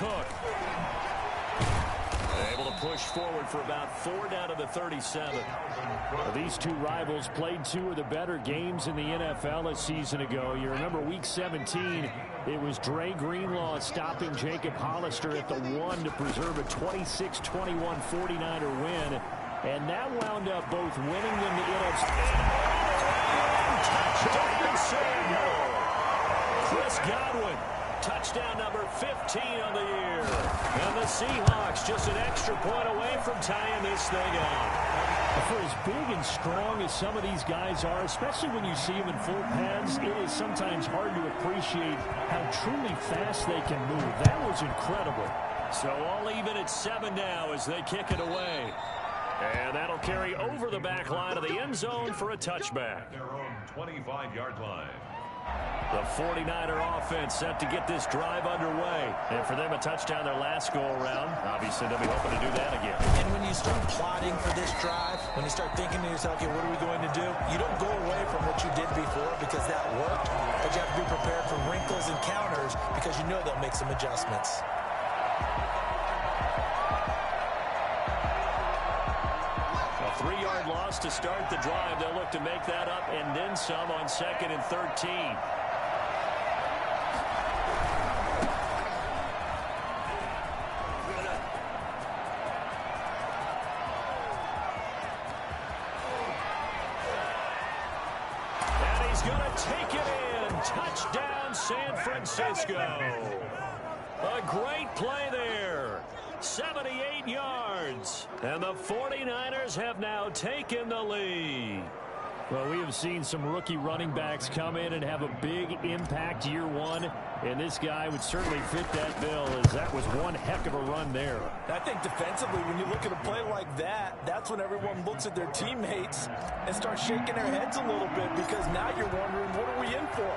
Cook. Able to push forward for about 4 down to the 37. Well, these two rivals played two of the better games in the NFL a season ago. You remember Week 17, it was Dre Greenlaw stopping Jacob Hollister at the 1 to preserve a 26-21 49er win. And that wound up both winning them the NFC. Touchdown, Samuel. Chris Godwin. Touchdown number 15 on the year. And the Seahawks just an extra point away from tying this thing up. For as big and strong as some of these guys are, especially when you see them in full pads, it is sometimes hard to appreciate how truly fast they can move. That was incredible. So all even at 7 now as they kick it away. And that'll carry over the back line of the end zone for a touchback. Their own 25-yard line. The 49er offense set to get this drive underway. And for them, a touchdown their last go-around. Obviously, they'll be hoping to do that again. And when you start plotting for this drive, when you start thinking to yourself, okay, what are we going to do? You don't go away from what you did before because that worked. But you have to be prepared for wrinkles and counters because you know they'll make some adjustments. A 3-yard loss to start the drive. They'll look to make that up and then some on 2nd and 13. And he's going to take it in. Touchdown, San Francisco. A great play there. 78 yards. And the 49ers have now taken the lead. Well, we have seen some rookie running backs come in and have a big impact year one. And this guy would certainly fit that bill, as that was one heck of a run there. I think defensively, when you look at a play like that, that's when everyone looks at their teammates and starts shaking their heads a little bit, because now you're wondering, what are we in for?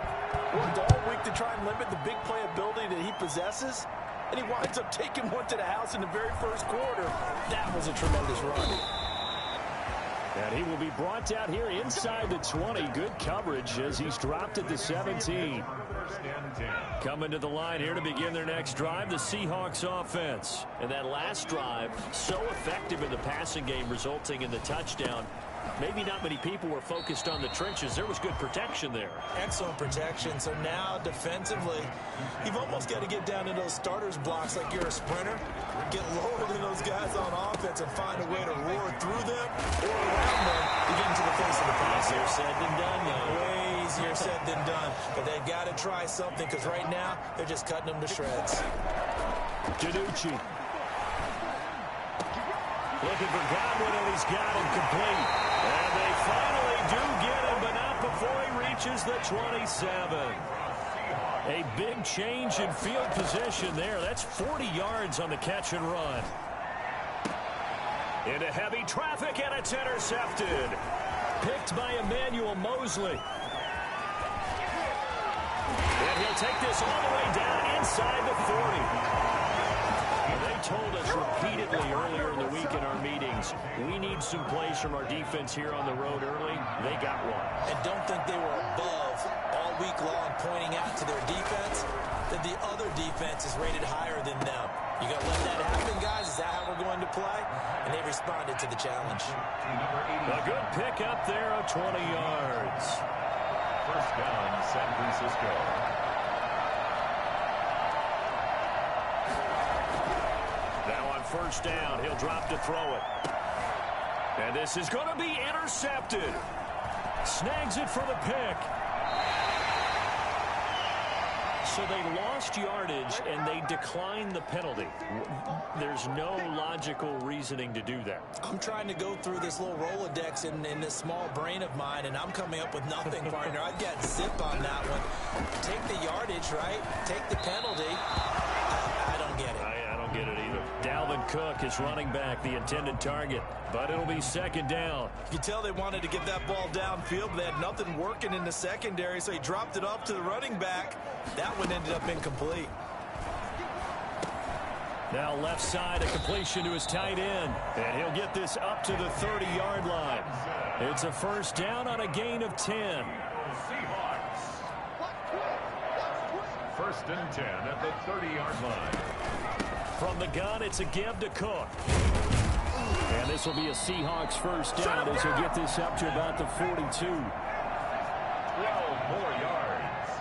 Worked all week to try and limit the big play ability that he possesses, and he winds up taking one to the house in the very first quarter. That was a tremendous run. And he will be brought down here inside the 20. Good coverage as he's dropped at the 17. Coming to the line here to begin their next drive, the Seahawks offense. And that last drive, so effective in the passing game, resulting in the touchdown. Maybe not many people were focused on the trenches. There was good protection there. Excellent protection. So now defensively, you've almost got to get down to those starters blocks like you're a sprinter. Get lower than those guys on offense and find a way to roar through them or around them to get into the face of the pass. Easier said than done, though. Way easier said than done. But they've got to try something, because right now they're just cutting them to shreds. Danucci. Looking for Godwin, and he's got him complete. And they finally do get him, but not before he reaches the 27. A big change in field position there. That's 40 yards on the catch and run. Into heavy traffic, and it's intercepted. Picked by Emmanuel Mosley. And he'll take this all the way down inside the 40. They told us repeatedly earlier in the week in our meetings, we need some plays from our defense here on the road early. They got one. And don't think they were above all week long, pointing out to their defense that the other defense is rated higher than them. You got to let that happen, guys. Is that how we're going to play? And they responded to the challenge. A good pickup there of 20 yards. First down, San Francisco. First down, he'll drop to throw it. And this is going to be intercepted. Snags it for the pick. So they lost yardage, and they declined the penalty. There's no logical reasoning to do that. I'm trying to go through this little Rolodex in this small brain of mine, and I'm coming up with nothing, partner. I've got zip on that one. Take the yardage, right? Take the penalty. I don't get it. I don't get it either. Dalvin Cook is running back, the intended target, but it'll be second down. You can tell they wanted to get that ball downfield, but they had nothing working in the secondary, so he dropped it up to the running back. That one ended up incomplete. Now left side, a completion to his tight end, and he'll get this up to the 30-yard line. It's a first down on a gain of 10. First and 10 at the 30-yard line. From the gun, it's a give to Cook. And this will be a Seahawks first down as he'll get this up to about the 42. 12 more yards.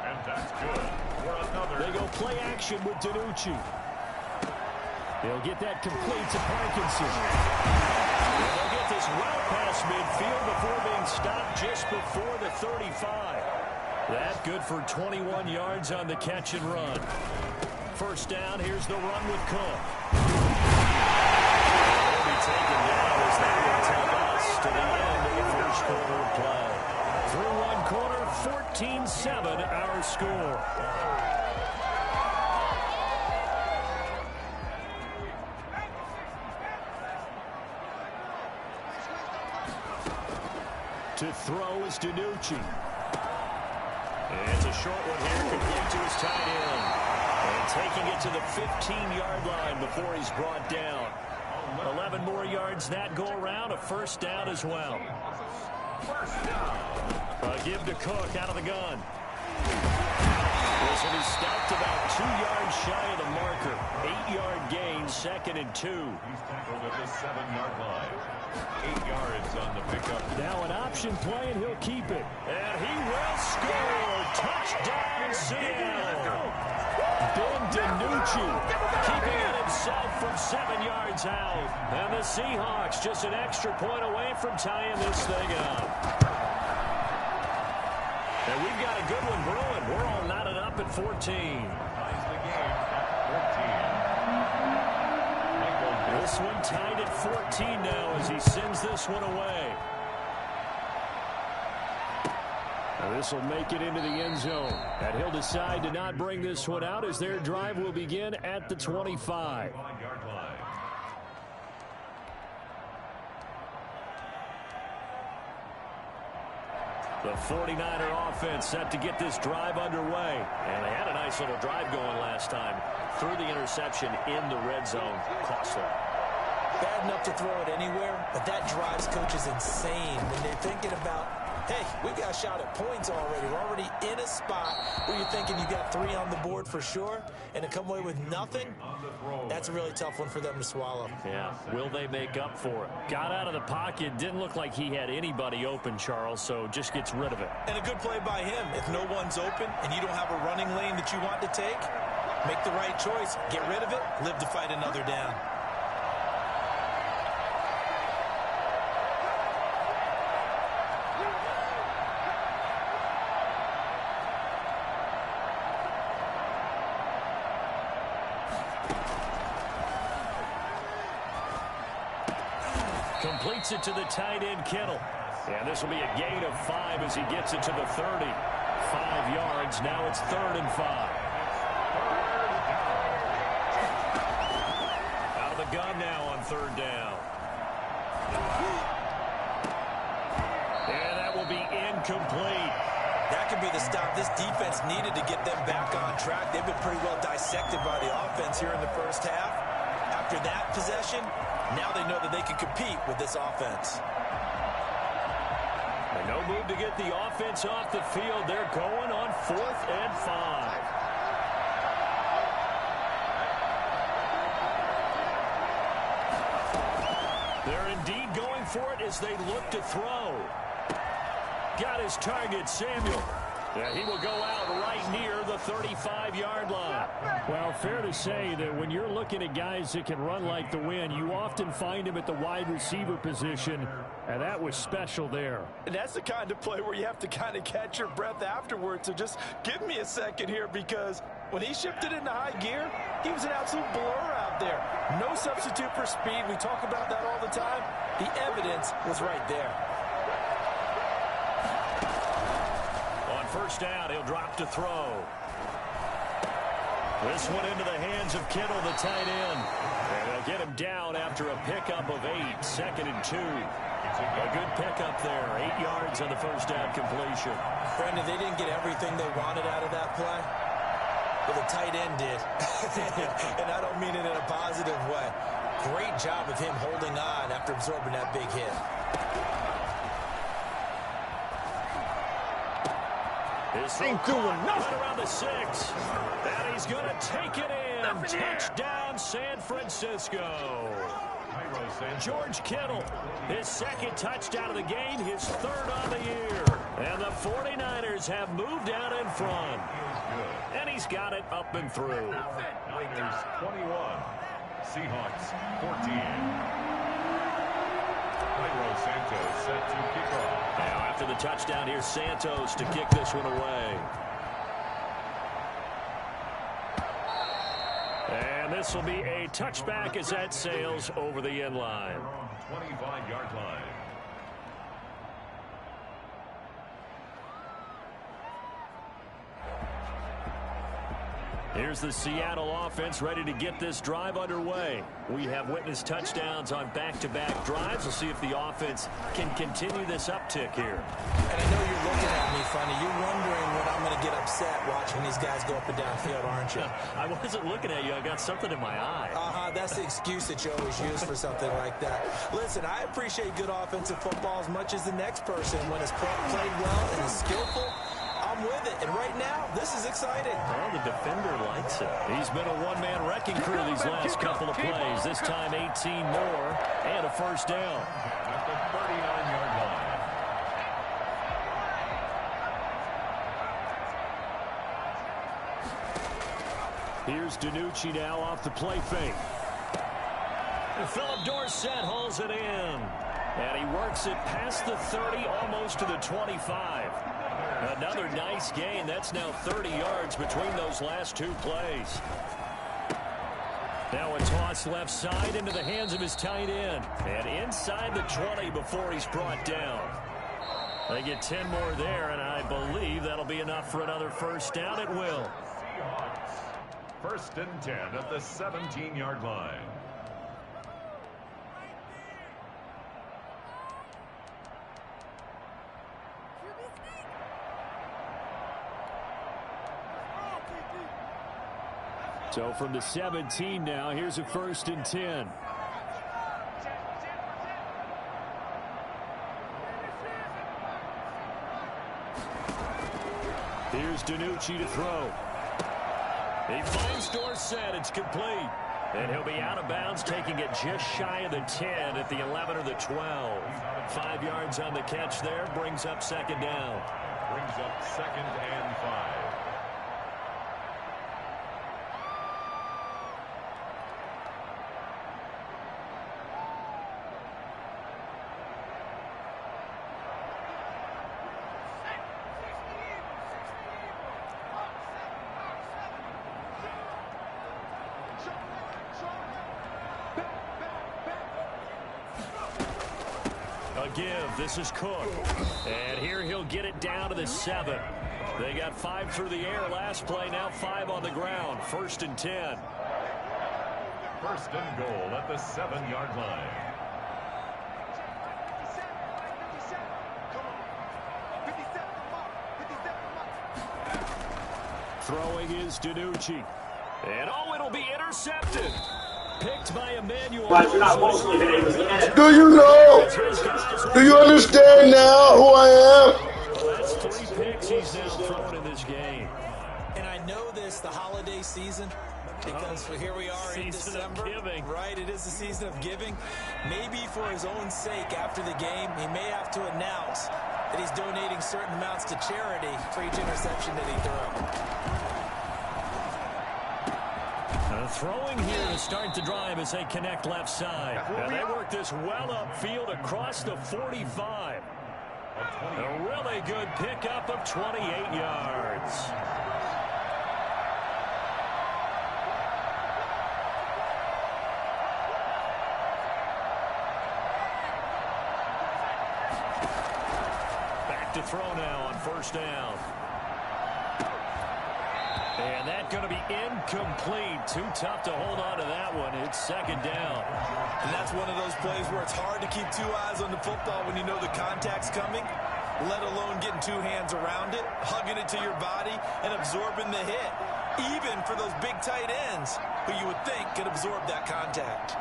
And that's good for another. They go play action with DiNucci. They'll get that complete to Parkinson. They'll get this route past midfield before being stopped just before the 35. That good for 21 yards on the catch and run. First down, here's the run with Cook. They'll be taken down as they will take us to the end of the first quarter of play. Through one quarter, 14-7 our score. To throw is DiNucci. It's a short one here, complete to his tight end. And taking it to the 15-yard line before he's brought down. 11 more yards that go around, a first down as well. A give to Cook out of the gun. Listen, he's stopped about 2 yards shy of the marker. 8-yard gain, 2nd and 2. He's tackled at the 7-yard line. 8 yards on the pickup. Now an option play, and he'll keep it. And he will score. Touchdown, Seattle. Ben DiNucci keeping it himself from 7 yards out. And the Seahawks just an extra point away from tying this thing up. And we've got a good one brewing. We're all knotted up at 14. Ties the game at 14. This one tied at 14 now as he sends this one away. Now this will make it into the end zone. And he'll decide to not bring this one out as their drive will begin at the 25. 5-yard line. The 49er offense set to get this drive underway. And they had a nice little drive going last time. Threw the interception in the red zone. Costly. Bad enough to throw it anywhere, but that drives coaches insane when they're thinking about, hey, we got a shot at points already. We're already in a spot where you're thinking you got 3 on the board for sure, and to come away with nothing, that's a really tough one for them to swallow. Yeah, will they make up for it? Got out of the pocket, didn't look like he had anybody open, Charles, so just gets rid of it. And a good play by him. If no one's open and you don't have a running lane that you want to take, make the right choice, get rid of it, live to fight another down. Completes it to the tight end, Kittle. And this will be a gain of 5 as he gets it to the 30. 5 yards. Now it's 3rd and 5. Out of the gun now on 3rd down. And that will be incomplete. That could be the stop this defense needed to get them back on track. They've been pretty well dissected by the offense here in the first half. After that possession, now they know that they can compete with this offense. And no move to get the offense off the field. They're going on 4th and 5. They're indeed going for it as they look to throw. Got his target, Samuel. Yeah, he will go out right near the 35-yard line. Well, fair to say that when you're looking at guys that can run like the wind, you often find him at the wide receiver position, and that was special there. And that's the kind of play where you have to kind of catch your breath afterwards. So just give me a second here, because when he shifted into high gear, he was an absolute blur out there. No substitute for speed. We talk about that all the time. The evidence was right there. First down, he'll drop to throw. This one into the hands of Kittle, the tight end. And they'll get him down after a pickup of 8, 2nd and 2. A good pickup there, 8 yards on the first down completion. Brandon, they didn't get everything they wanted out of that play. Well, the tight end did. And I don't mean it in a positive way. Great job of him holding on after absorbing that big hit. Ain't doing nothing. Right around the 6. he's going to take it in. Touchdown, San Francisco. George Kittle, his second touchdown of the game, his third on the year. And the 49ers have moved out in front. And he's got it up and through. Niners 21, Seahawks 14. Cairo Santos set to kick off. Now after the touchdown, here's Santos to kick this one away. And this will be a touchback as that sails over the end line. 25-yard line. Here's the Seattle offense ready to get this drive underway. We have witnessed touchdowns on back-to-back drives. We'll see if the offense can continue this uptick here. And I know you're looking at me funny. You're wondering when I'm going to get upset watching these guys go up and down field, aren't you? I wasn't looking at you. I got something in my eye. That's the excuse that you always use for something like that. Listen, I appreciate good offensive football as much as the next person. When it's played well and is skillful, I'm with it. And right now, this is exciting. Well, the defender likes it. He's been a one-man wrecking crew these last couple of plays. This time 18 more and a first down. At the 39-yard line. Here's DiNucci now off the play fake. And Philip Dorsett hauls it in. And he works it past the 30, almost to the 25. Another nice gain. That's now 30 yards between those last two plays. Now a toss left side into the hands of his tight end. And inside the 20 before he's brought down. They get 10 more there, and I believe that'll be enough for another first down. It will. Seahawks. First and 10 at the 17-yard line. So from the 17 now, here's a first and 10. Here's DiNucci to throw. He finds Dorsett. It's complete. And he'll be out of bounds, taking it just shy of the 10 at the 11 or the 12. 5 yards on the catch there, brings up second down. Brings up second and 5. Give. This is Cook. And here he'll get it down to the 7. They got 5 through the air last play, now 5 on the ground. First and 10. First and goal at the 7-yard line. Throwing is DiNucci. And it'll be intercepted. Picked by Emmanuel. Do you know? Do you understand now who I am? Well, that's 3 picks he's now thrown in this game. And I know this, the holiday season, because here we are in December. Giving. Right, it is the season of giving. Maybe for his own sake after the game, he may have to announce that he's donating certain amounts to charity for each interception that he throws. Throwing here to start the drive as they connect left side. And they work this well upfield across the 45. A really good pickup of 28 yards. Back to throw now on first down. And that's going to be incomplete. Too tough to hold on to that one. It's second down. And that's one of those plays where it's hard to keep 2 eyes on the football when you know the contact's coming, let alone getting 2 hands around it, hugging it to your body, and absorbing the hit. Even for those big tight ends who you would think could absorb that contact.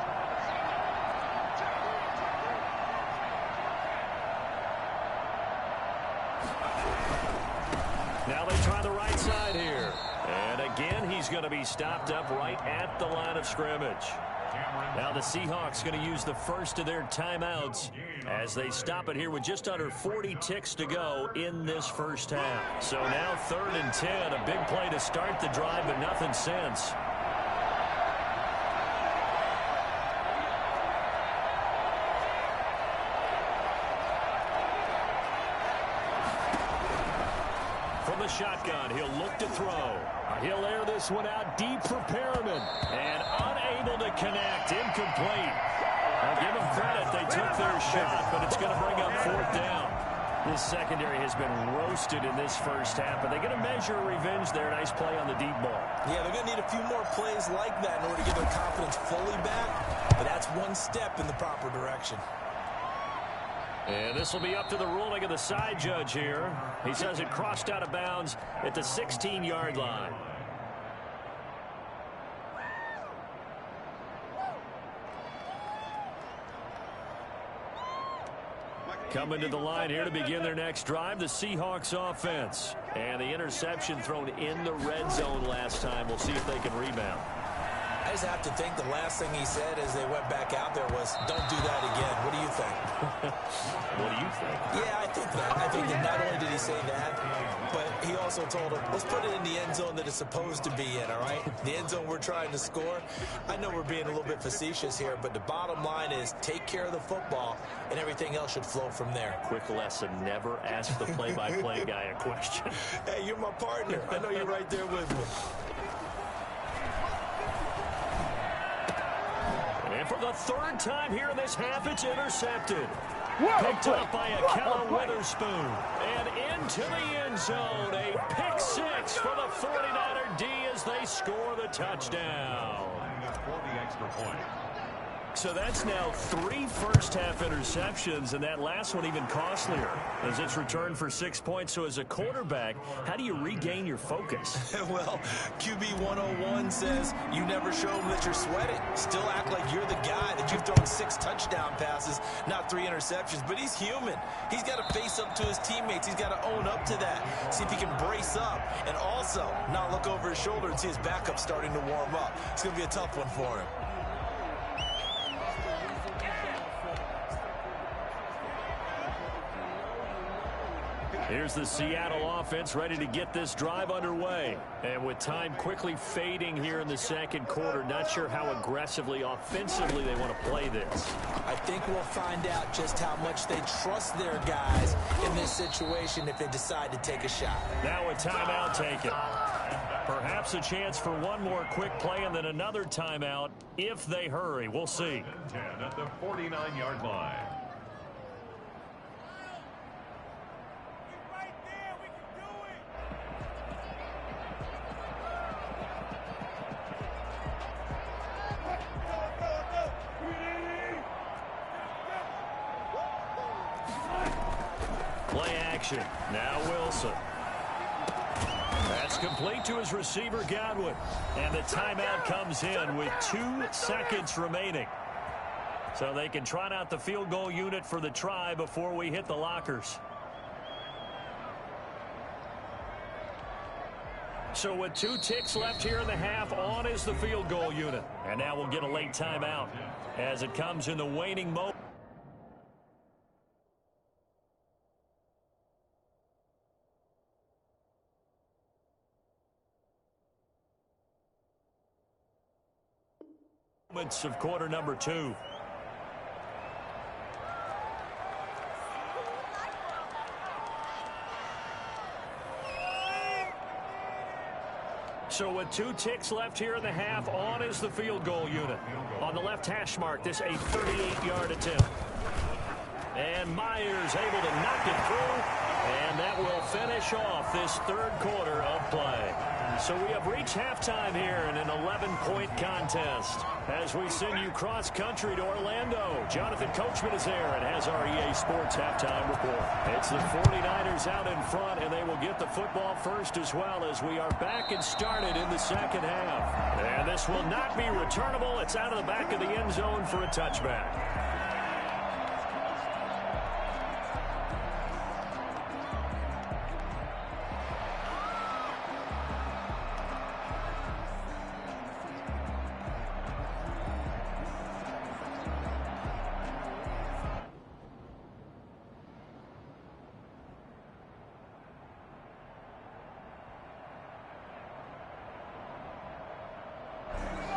Now they try the right side here. And again, he he's going to be stopped up right at the line of scrimmage. Now the Seahawks going to use the first of their timeouts as they stop it here with just under 40 ticks to go in this first half. So now 3rd and 10, a big play to start the drive, but nothing since. From the shotgun, he'll look to throw. He'll air this one out deep for Perriman. And unable to connect. Incomplete. I'll give them credit. They took their shot, but it's going to bring up 4th down. This secondary has been roasted in this first half, but they're going to measure revenge there. Nice play on the deep ball. Yeah, they're going to need a few more plays like that in order to get their confidence fully back, but that's one step in the proper direction. And this will be up to the ruling of the side judge here. He says it crossed out of bounds at the 16-yard line. Coming to the line here to begin their next drive, the Seahawks offense. And the interception thrown in the red zone last time. We'll see if they can rebound. I just have to think the last thing he said as they went back out there was, don't do that again. What do you think? What do you think? Yeah, I think that. I think that not only did he say that, but he also told him, let's put it in the end zone that it's supposed to be in, all right? The end zone we're trying to score. I know we're being a little bit facetious here, but the bottom line is take care of the football, and everything else should flow from there. Quick lesson, never ask the play-by-play guy a question. Hey, you're my partner. I know you're right there with me. And for the 3rd time here in this half, it's intercepted. Picked up by Akella Witherspoon. And into the end zone. A pick 6 for the 49er D as they score the touchdown. For the extra point. So that's now 3 first-half interceptions, and that last one even costlier as it's returned for 6 points. So as a quarterback, how do you regain your focus? Well, QB 101 says you never show them that you're sweating. Still act like you're the guy, that you've thrown 6 touchdown passes, not 3 interceptions. But he's human. He's got to face up to his teammates. He's got to own up to that, see if he can brace up, and also not look over his shoulder and see his backup starting to warm up. It's going to be a tough one for him. Here's the Seattle offense ready to get this drive underway. And with time quickly fading here in the second quarter, not sure how aggressively, offensively they want to play this. I think we'll find out just how much they trust their guys in this situation if they decide to take a shot. Now a timeout taken. Perhaps a chance for one more quick play and then another timeout if they hurry. We'll see. 10 at the 49-yard line. Play action. Now Wilson. That's complete to his receiver, Godwin. And the timeout comes in with 2 seconds remaining. So they can trot out the field goal unit for the try before we hit the lockers. So with 2 ticks left here in the half, on is the field goal unit. And now we'll get a late timeout as it comes in the waning moment. Of quarter number 2. So with 2 ticks left here in the half, on is the field goal unit. On the left hash mark, this a 38-yard attempt. And Myers able to knock it through, and that will finish off this 3rd quarter of play. So we have reached halftime here in an 11-point contest. As we send you cross-country to Orlando, Jonathan Coachman is there and has our EA Sports halftime report. It's the 49ers out in front, and they will get the football first as well as we are back and started in the second half. And this will not be returnable. It's out of the back of the end zone for a touchback.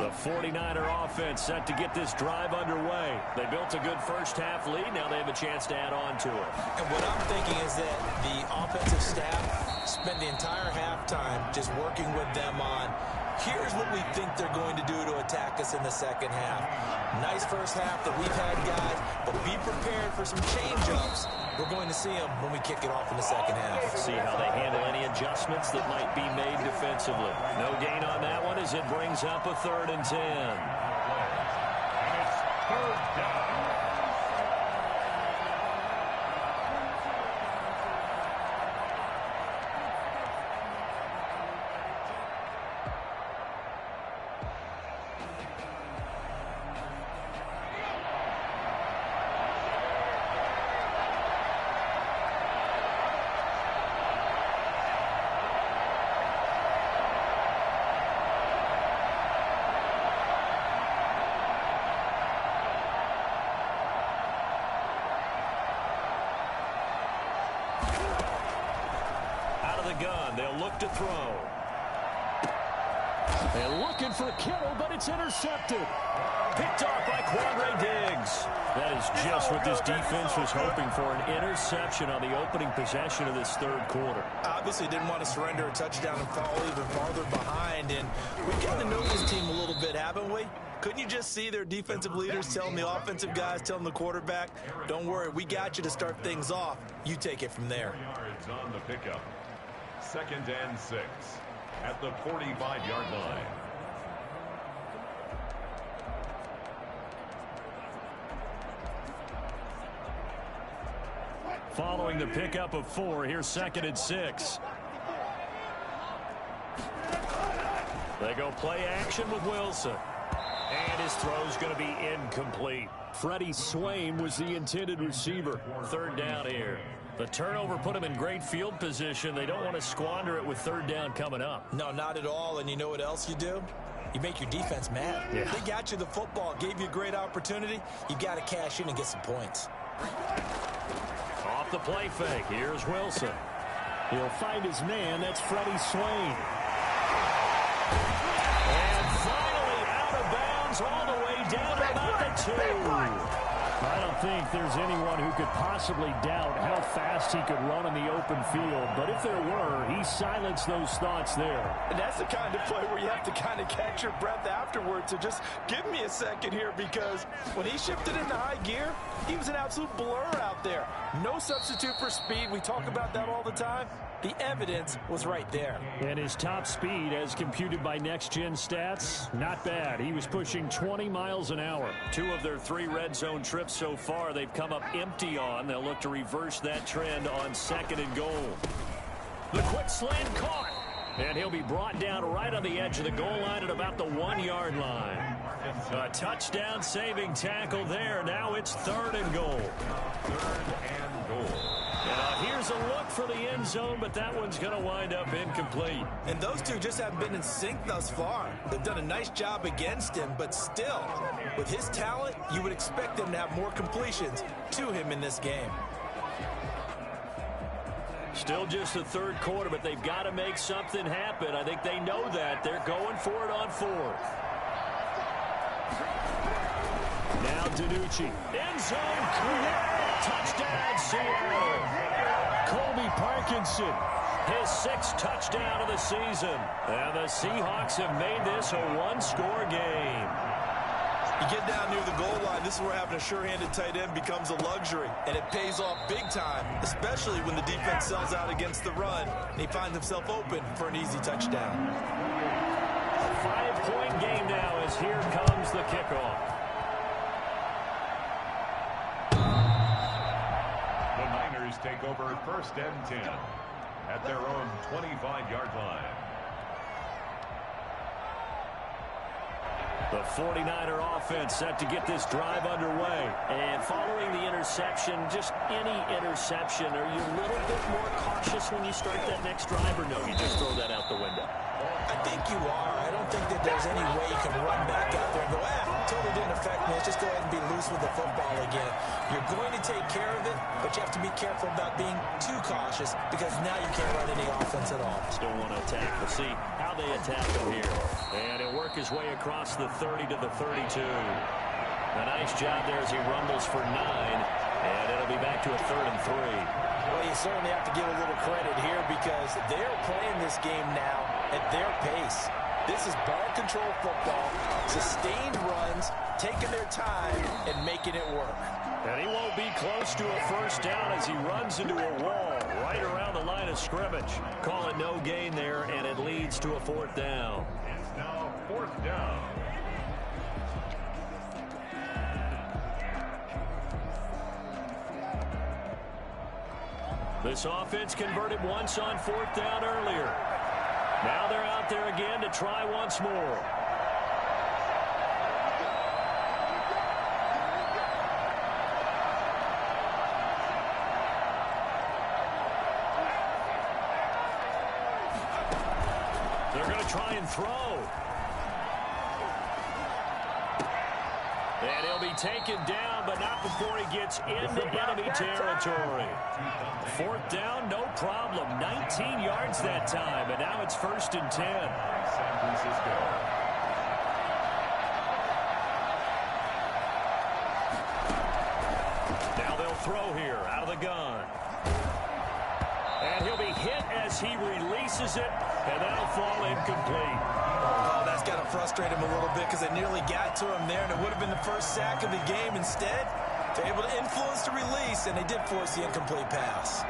The 49er offense set to get this drive underway. They built a good first-half lead. Now they have a chance to add on to it. And what I'm thinking is that the offensive staff spent the entire halftime just working with them on, here's what we think they're going to do to attack us in the second half. Nice first half that we've had, guys, but be prepared for some change-ups. We're going to see them when we kick it off in the second half. See how they handle any adjustments that might be made defensively. No gain on that one as it brings up a 3rd and 10. And it's 3rd down. Gun. They'll look to throw. They're looking for Kittle, but it's intercepted. Picked off by Quandre Diggs. That is just what this defense was hoping for, an interception on the opening possession of this 3rd quarter. Obviously didn't want to surrender a touchdown and fall even farther behind, and we've gotten to know this team a little bit, haven't we? Couldn't you just see their defensive leaders telling the offensive guys, telling the quarterback, don't worry, we got you to start things off. You take it from there. Yards on the pickup. 2nd and 6 at the 45-yard line. Following the pickup of 4, here's 2nd and 6. They go play action with Wilson. And his throw's going to be incomplete. Freddie Swain was the intended receiver. 3rd down here. The turnover put him in great field position. They don't want to squander it with 3rd down coming up. No, not at all. And you know what else you do? You make your defense mad. Yeah. They got you the football, gave you a great opportunity. You got to cash in and get some points. Off the play fake. Here's Wilson. He'll find his man. That's Freddie Swain. And finally out of bounds all the way down to about the 2. I don't think there's anyone who could possibly doubt how fast he could run on the open field. But if there were, he silenced those thoughts there. And that's the kind of play where you have to kind of catch your breath afterwards. So just give me a second here, because when he shifted into high gear, he was an absolute blur out there. No substitute for speed. We talk about that all the time. The evidence was right there. And his top speed, as computed by Next Gen Stats, not bad. He was pushing 20 miles an hour. 2 of their 3 red zone trips so far, they've come up empty on. They'll look to reverse that trend on 2nd and goal. The quick slant caught. And he'll be brought down right on the edge of the goal line at about the 1-yard line. A touchdown saving tackle there. Now it's 3rd and goal. 3rd and goal. Here's a look for the end zone, but that one's going to wind up incomplete. And those two just haven't been in sync thus far. They've done a nice job against him, but still, with his talent, you would expect them to have more completions to him in this game. Still just the 3rd quarter, but they've got to make something happen. I think they know that. They're going for it on 4th. Now DiNucci. End zone clear. Touchdown, Seattle. Colby Parkinson, his 6th touchdown of the season. And the Seahawks have made this a 1-score game. You get down near the goal line, this is where having a sure-handed tight end becomes a luxury. And it pays off big time, especially when the defense sells out against the run. And he finds himself open for an easy touchdown. A 5-point game now as here comes the kickoff. Take over 1st and 10 at their own 25-yard line. The 49er offense set to get this drive underway. And following the interception, just any interception, are you a little bit more cautious when you start that next drive, or no, you just throw that out the window? I think you are. I don't think that there's any way you can run back out there and go, totally didn't affect me. Let's just go ahead and be loose with the football again. You're going to take care of it, but you have to be careful about being too cautious because now you can't run any offense at all. Still want to attack. We'll see how they attack him here. And he'll work his way across the 30 to the 32. A nice job there as he rumbles for 9. And it'll be back to a 3rd and 3. Well, you certainly have to give a little credit here because they're playing this game now at their pace. This is ball control football, sustained runs, taking their time, and making it work. And he won't be close to a first down as he runs into a wall right around the line of scrimmage. Call it no gain there, and it leads to a 4th down. It's now 4th down. This offense converted once on 4th down earlier. Now they're out there again to try once more. They're going to try and throw. And he'll be taken down, but not before he gets into enemy territory. 4th down, no problem. 19 yards that time, and now it's 1st and 10. San Francisco. Now they'll throw here out of the gun. And he'll be hit as he releases it, and that'll fall incomplete. Oh, that's got to frustrate him a little bit because they nearly got to him there, and it would have been the first sack of the game. Instead, they're able to influence the release, and they did force the incomplete pass.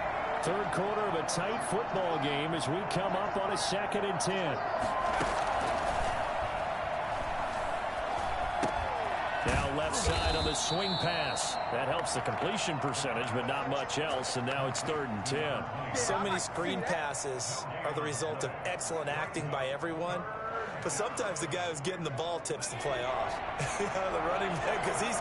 3rd quarter of a tight football game as we come up on a 2nd and 10. Now left side on the swing pass. That helps the completion percentage, but not much else, and now it's 3rd and 10. So many screen passes are the result of excellent acting by everyone. But sometimes the guy who's getting the ball tips the play off. The running back, because he's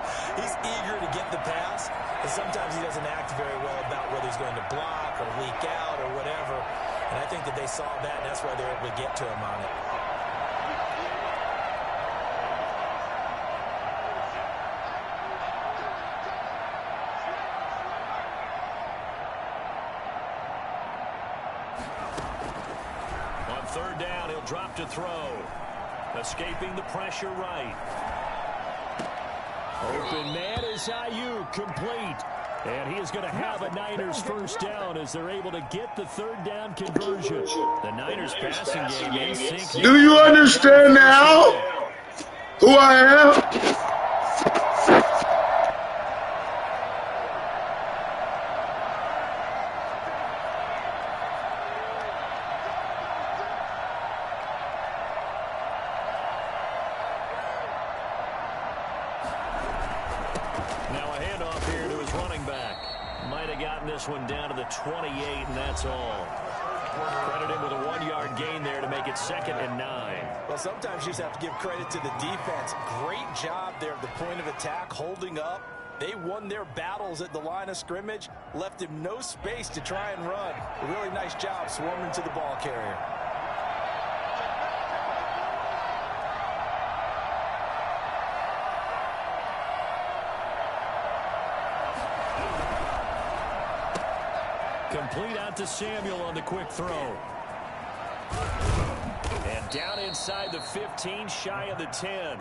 eager to get the pass, and sometimes he doesn't act very well about whether he's going to block or leak out or whatever. And I think that they saw that, and that's why they were able to get to him on it. On 3rd down, he'll drop to throw. Escaping the pressure right. Open man is Ayuk, complete. And he is going to have a Niners first down as they're able to get the 3rd down conversion. The Niners passing game in sync. Do you understand now who I am? This one down to the 28, and that's all. Credit him with a 1-yard gain there to make it 2nd and 9. Well, sometimes you just have to give credit to the defense. Great job there at the point of attack, holding up. They won their battles at the line of scrimmage, left him no space to try and run. A really nice job swarming to the ball carrier. Complete out to Samuel on the quick throw. And down inside the 15, shy of the 10.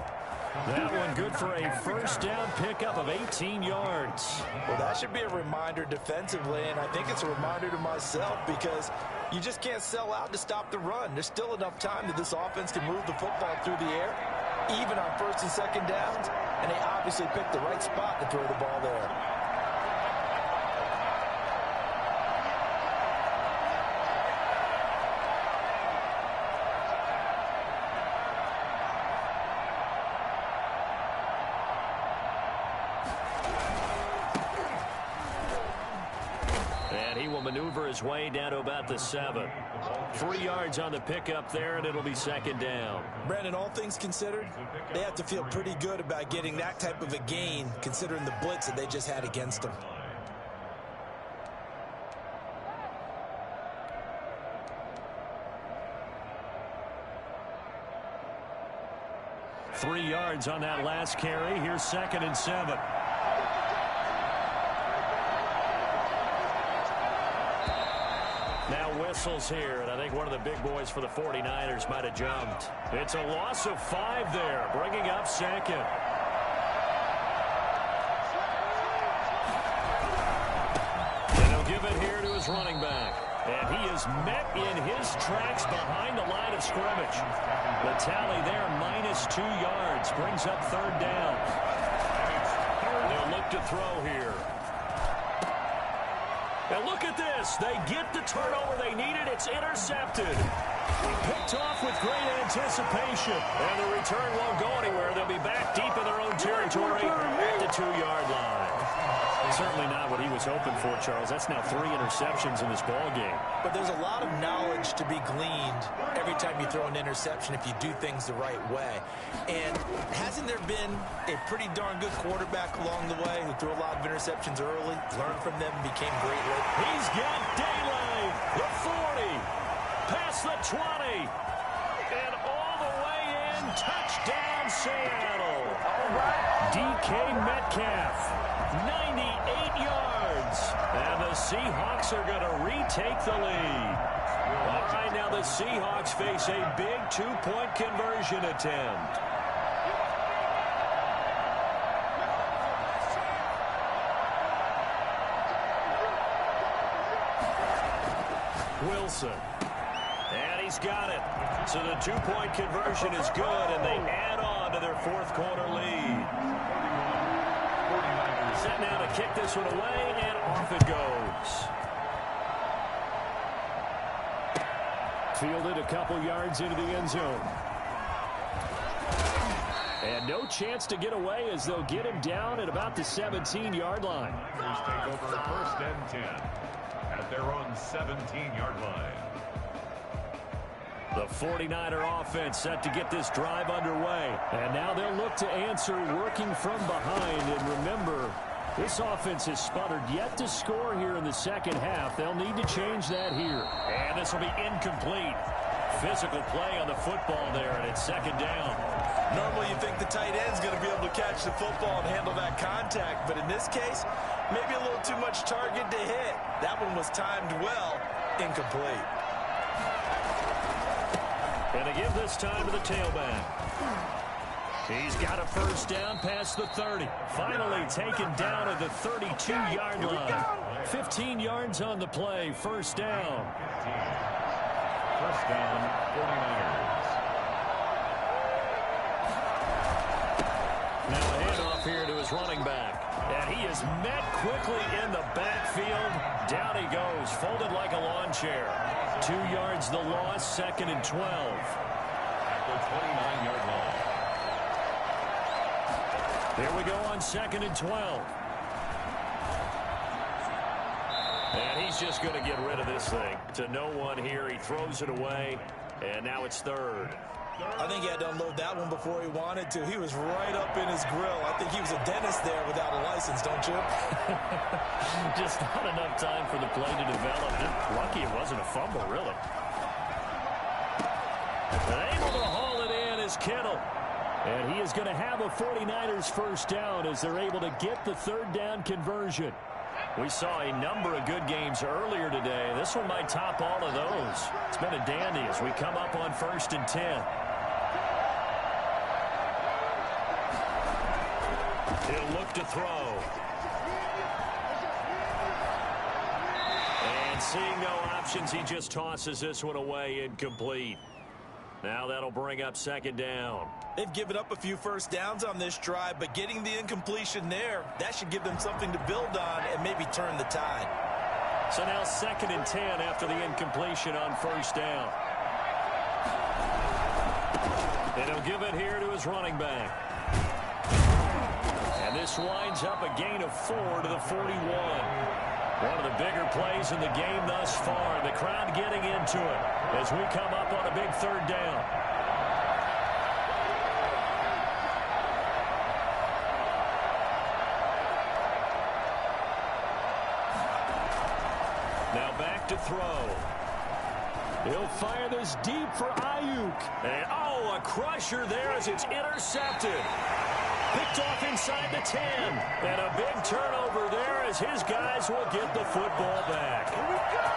That one good for a first down pickup of 18 yards. Well, that should be a reminder defensively, and I think it's a reminder to myself because you just can't sell out to stop the run. There's still enough time that this offense can move the football through the air, even on 1st and 2nd downs, and they obviously picked the right spot to throw the ball there. Maneuver his way down to about the 7. 3 yards on the pickup there, and it'll be 2nd down. Brandon, all things considered, they have to feel pretty good about getting that type of a gain, considering the blitz that they just had against them. 3 yards on that last carry. Here's 2nd and 7. Now whistles here, and I think one of the big boys for the 49ers might have jumped. It's a loss of 5 there, bringing up 2nd. And he'll give it here to his running back. And he is met in his tracks behind the line of scrimmage. The tally there, -2 yards, brings up 3rd down. They'll look to throw here. And look at this. They get the turnover they needed. It's intercepted. Picked off with great anticipation. And the return won't go anywhere. They'll be back deep in their own territory at the 2-yard line. Certainly not what he was hoping for, Charles. That's now 3 interceptions in this ball game. But there's a lot of knowledge to be gleaned every time you throw an interception if you do things the right way. And hasn't there been a pretty darn good quarterback along the way who threw a lot of interceptions early, learned from them, and became great late? He's got daylight. The 40. Past the 20. And all the way in. Touchdown, Seattle. All right. DK Metcalf. 98 yards. And the Seahawks are going to retake the lead. All right, now the Seahawks face a big 2-point conversion attempt. Wilson. And he's got it. So the 2-point conversion is good, and they add on to their 4th quarter lead. Set now to kick this one away, and off it goes. Fielded a couple yards into the end zone. And no chance to get away as they'll get him down at about the 17-yard line. Here's take over 1st and 10 at their own 17-yard line. The 49er offense set to get this drive underway. And now they'll look to answer working from behind. And remember, this offense has sputtered yet to score here in the second half. They'll need to change that here. And this will be incomplete. Physical play on the football there, and it's 2nd down. Normally you think the tight end's going to be able to catch the football and handle that contact, but in this case, maybe a little too much target to hit. That one was timed well, incomplete. And to give this time to the tailback. He's got a 1st down past the 30. Finally taken down at the 32-yard line. 15 yards on the play, 1st down. 1st down, 49ers. Now a handoff here to his running back. And he is met quickly in the backfield. Down he goes, folded like a lawn chair. 2 yards the loss, 2nd and 12. At the 29-yard line. Here we go on 2nd and 12. And he's just going to get rid of this thing. To no one here. He throws it away. And now it's 3rd. I think he had to unload that one before he wanted to. He was right up in his grill. I think he was a dentist there without a license, don't you? Just not enough time for the play to develop. Lucky it wasn't a fumble, really. And able to haul it in is Kittle. And he is going to have a 49ers 1st down as they're able to get the 3rd down conversion. We saw a number of good games earlier today. This one might top all of those. It's been a dandy as we come up on 1st and 10. He'll look to throw. And seeing no options, he just tosses this one away, incomplete. Now that'll bring up 2nd down. They've given up a few 1st downs on this drive, but getting the incompletion there, that should give them something to build on and maybe turn the tide. So now 2nd and 10 after the incompletion on 1st down. And he'll give it here to his running back. And this winds up a gain of 4 to the 41. One of the bigger plays in the game thus far. The crowd getting into it as we come up on a big 3rd down. Now back to throw. He'll fire this deep for Ayuk. And, oh, Oh, a crusher there as it's intercepted. Picked off inside the 10. And a big turnover there as his guys will get the football back.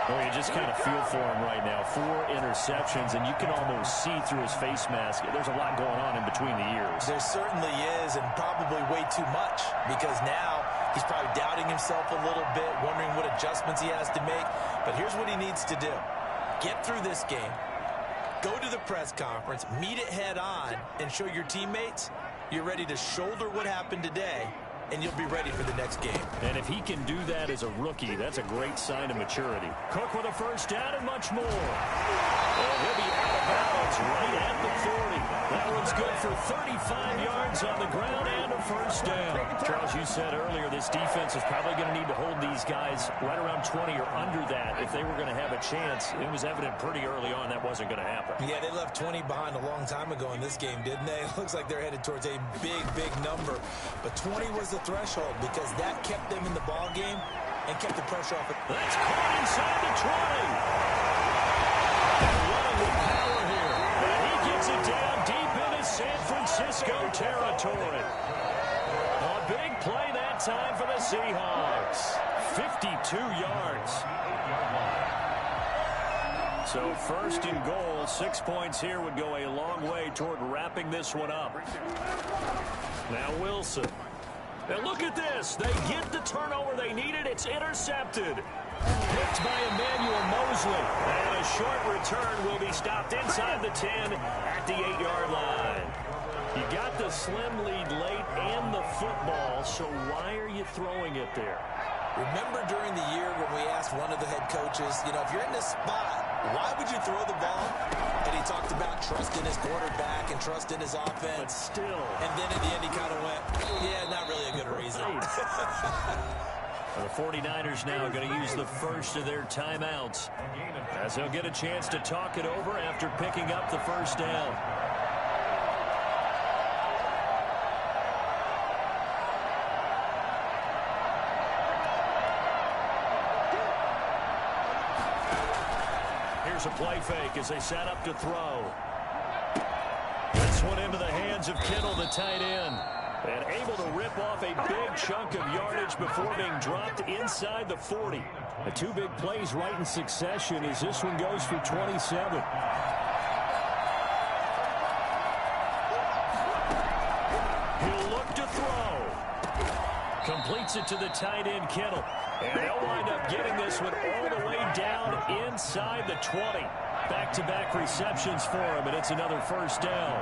Well, you just kind of feel for him right now. 4 interceptions, and you can almost see through his face mask. There's a lot going on in between the ears. There certainly is, and probably way too much, because now he's probably doubting himself a little bit, wondering what adjustments he has to make. But here's what he needs to do. Get through this game, go to the press conference, meet it head on, and show your teammates you're ready to shoulder what happened today, and you'll be ready for the next game. And if he can do that as a rookie, that's a great sign of maturity. Cook with a first down and much more. Oh, he'll be out of bounds right at the 40. That one's good for 35 yards on the ground and a first down. Charles, you said earlier this defense is probably going to need to hold these guys right around 20 or under that if they were going to have a chance. It was evident pretty early on that wasn't going to happen. Yeah, they left 20 behind a long time ago in this game, didn't they? It looks like they're headed towards a big, big number. But 20 was the threshold because that kept them in the ball game and kept the pressure off. That's caught inside the 20. And running with power here. And he gets it down deep into San Francisco territory. A big play that time for the Seahawks. 52 yards. So first and goal, 6 points here would go a long way toward wrapping this one up. Now Wilson. And look at this. They get the turnover they needed. It's intercepted. Picked by Emmanuel Mosley. And a short return will be stopped inside the 10 at the 8-yard line. You got the slim lead late and the football, so why are you throwing it there? Remember during the year when we asked one of the head coaches, you know, if you're in this spot, why would you throw the ball? And he talked about trusting his quarterback and trusting his offense. But still. And then in the end, he kind of went, yeah, not really a good reason. The 49ers now going to use the first of their timeouts as they'll get a chance to talk it over after picking up the first down. Here's a play fake as they set up to throw. This one into the hands of Kittle, the tight end. And able to rip off a big chunk of yardage before being dropped inside the 40. The 2 big plays right in succession as this one goes for 27. He'll look to throw. Completes it to the tight end, Kittle. And they'll wind up getting this one all the way down inside the 20. Back-to-back receptions for him, and it's another first down.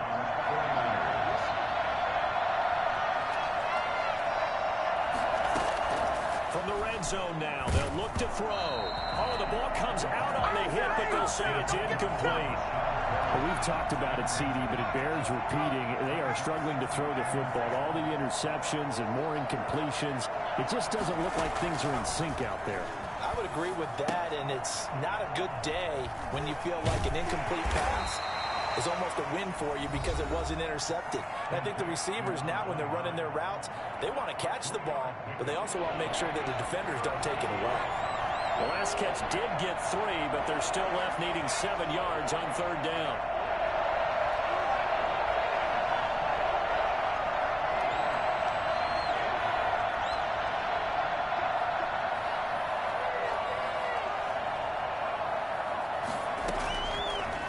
From the red zone now, they'll look to throw. Oh, the ball comes out on the hit, but they'll say it's incomplete. Well, we've talked about it, CD, but it bears repeating. They are struggling to throw the football. All the interceptions and more incompletions. It just doesn't look like things are in sync out there. I would agree with that, and it's not a good day when you feel like an incomplete pass is almost a win for you because it wasn't intercepted. And I think the receivers now, when they're running their routes, they want to catch the ball, but they also want to make sure that the defenders don't take it away. The last catch did get 3, but they're still left needing 7 yards on third down.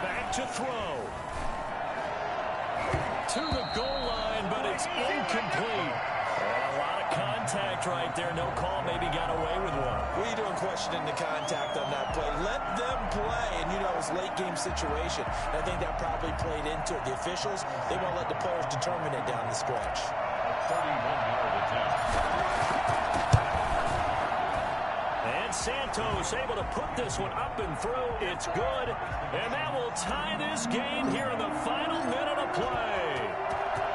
Back to throw. To the goal line, but it's incomplete. A lot of contact right there. No call, maybe got away with one. What are you doing questioning the contact on that play? Let them play. And, you know, it's a late-game situation. And I think that probably played into it. The officials, they won't let the players determine it down the stretch. A 31-yard attempt. And Santos able to put this one up and through. It's good. And that will tie this game here in the final minute of play.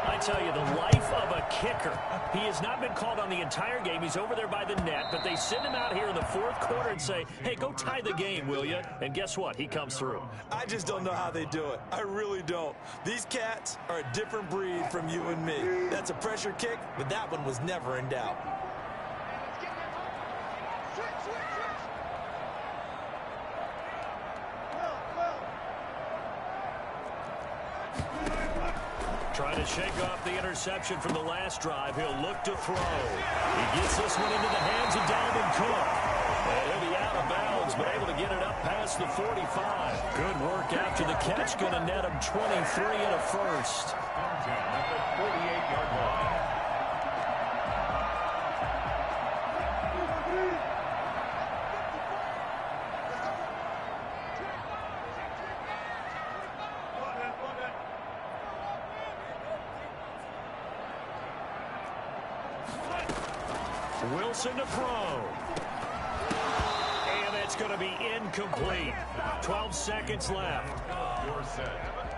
I tell you, the life of a kicker. He has not been called on the entire game. He's over there by the net, but they send him out here in the fourth quarter and say, hey, go tie the game, will you? And guess what? He comes through. I just don't know how they do it. I really don't. These cats are a different breed from you and me. That's a pressure kick, but that one was never in doubt. Trying to shake off the interception from the last drive. He'll look to throw. He gets this one into the hands of Dalvin Cook. And he'll be out of bounds, but able to get it up past the 45. Good work after the catch. Going to net him 23 and a first. At the 48-yard line. Wilson to throw. And it's going to be incomplete. 12 seconds left. You're set.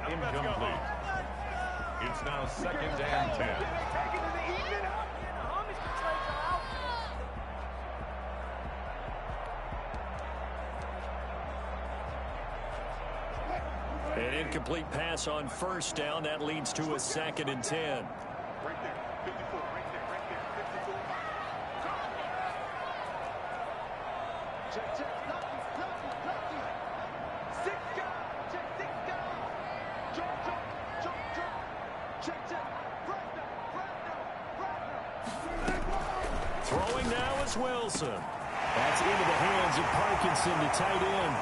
Incomplete. It's now 2nd and 10. An incomplete pass on first down. That leads to a 2nd and 10. Throwing now is Wilson. That's into the hands of Parkinson, the tight end.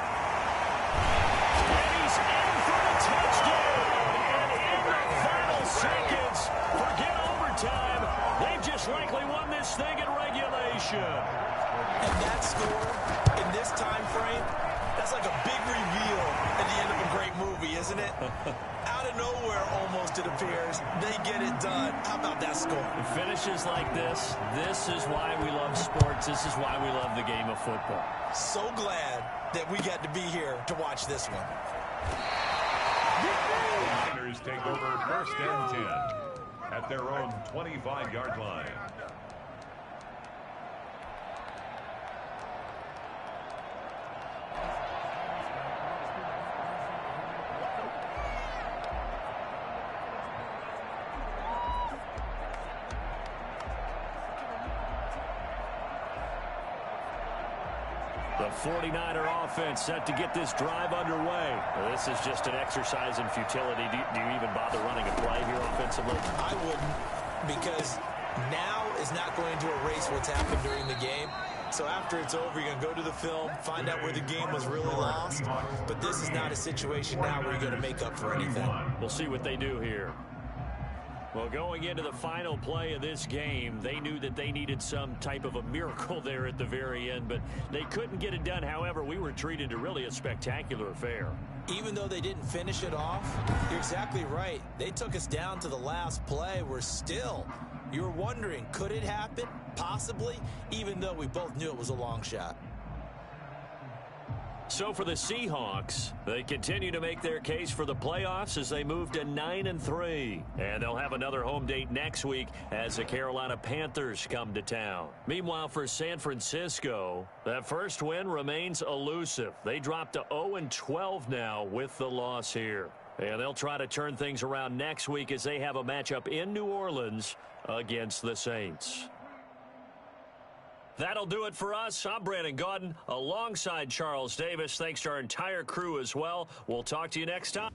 And he's in for a touchdown. And in the final seconds, forget overtime. They've just likely won this thing in regulation. And that score in this time frame, that's like a big reveal at the end of a great movie, isn't it? Out of nowhere, almost, it appears, they get it done. How about that score? Finishes like this is why we love sports. This is why we love the game of football. So glad that we got to be here to watch this one. The Niners take over 1st and 10 at their own 25-yard line. The 49er offense set to get this drive underway. Well, this is just an exercise in futility. Do you even bother running a play here offensively? I wouldn't, because now is not going to erase what's happened during the game. So after it's over, you're going to go to the film, find out where the game was really lost. But this is not a situation now where you're going to make up for anything. We'll see what they do here. Well, going into the final play of this game, they knew that they needed some type of a miracle there at the very end, but they couldn't get it done. However, we were treated to really a spectacular affair. Even though they didn't finish it off, you're exactly right. They took us down to the last play. We're still, you were wondering, could it happen? Possibly, even though we both knew it was a long shot. So for the Seahawks, they continue to make their case for the playoffs as they move to 9-3. And they'll have another home date next week as the Carolina Panthers come to town. Meanwhile, for San Francisco, that first win remains elusive. They dropped to 0-12 now with the loss here. And they'll try to turn things around next week as they have a matchup in New Orleans against the Saints. That'll do it for us. I'm Brandon Gaudin alongside Charles Davis. Thanks to our entire crew as well. We'll talk to you next time.